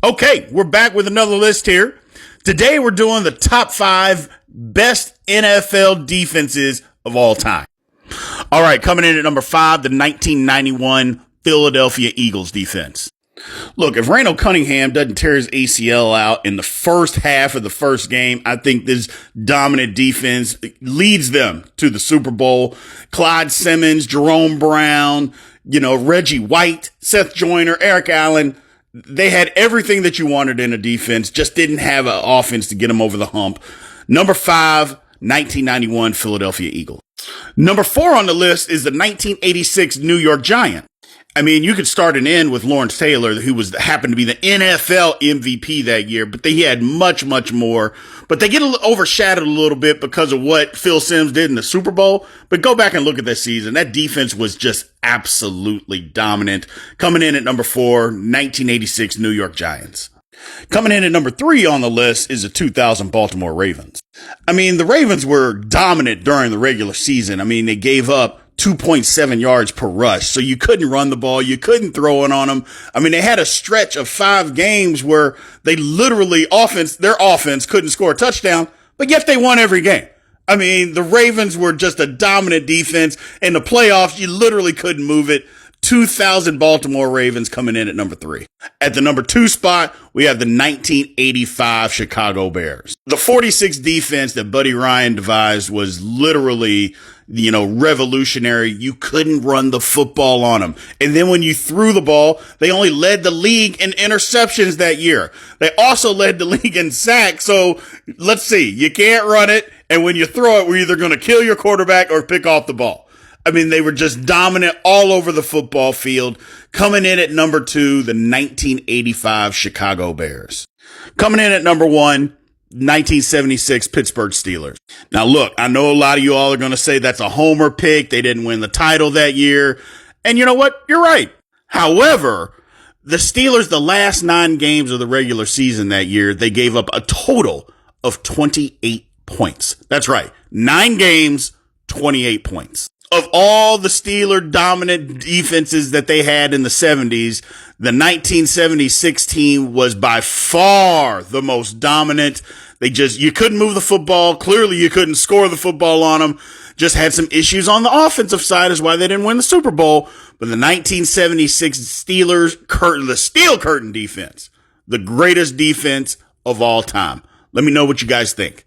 Okay, we're back with another list here. Today we're doing the top 5 best NFL defenses of all time. All right, coming in at number 5, the 1991 Philadelphia Eagles defense. Look, if Randall Cunningham doesn't tear his ACL out in the first half of the first game, I think this dominant defense leads them to the Super Bowl. Clyde Simmons, Jerome Brown, Reggie White, Seth Joyner, Eric Allen. They had everything that you wanted in a defense, just didn't have an offense to get them over the hump. Number 5, 1991 Philadelphia Eagles. Number 4 on the list is the 1986 New York Giants. I mean, you could start and end with Lawrence Taylor, who happened to be the NFL MVP that year, but he had much, much more. But they get overshadowed a little bit because of what Phil Simms did in the Super Bowl. But go back and look at that season. That defense was just absolutely dominant. Coming in at number 4, 1986 New York Giants. Coming in at number 3 on the list is the 2000 Baltimore Ravens. I mean, the Ravens were dominant during the regular season. I mean, they gave up 2.7 yards per rush. So you couldn't run the ball. You couldn't throw it on them. I mean, they had a stretch of 5 games where they literally their offense couldn't score a touchdown, but yet they won every game. I mean, the Ravens were just a dominant defense. In the playoffs, you literally couldn't move it. 2000 Baltimore Ravens coming in at number 3. At the number 2 spot, we have the 1985 Chicago Bears. The 46 defense that Buddy Ryan devised was literally, revolutionary. You couldn't run the football on them. And then when you threw the ball, they only led the league in interceptions that year. They also led the league in sacks. So let's see, you can't run it. And when you throw it, we're either going to kill your quarterback or pick off the ball. I mean, they were just dominant all over the football field. Coming in at number 2, the 1985 Chicago Bears. Coming in at number 1, 1976 Pittsburgh Steelers. Now, look, I know a lot of you all are going to say that's a homer pick. They didn't win the title that year. And you know what? You're right. However, the Steelers, the last 9 games of the regular season that year, they gave up a total of 28 points. That's right. 9 games, 28 points. Of all the Steeler dominant defenses that they had in the 70s, the 1976 team was by far the most dominant. You couldn't move the football. Clearly, you couldn't score the football on them. Just had some issues on the offensive side is why they didn't win the Super Bowl. But the 1976 Steelers, the Steel Curtain defense, the greatest defense of all time. Let me know what you guys think.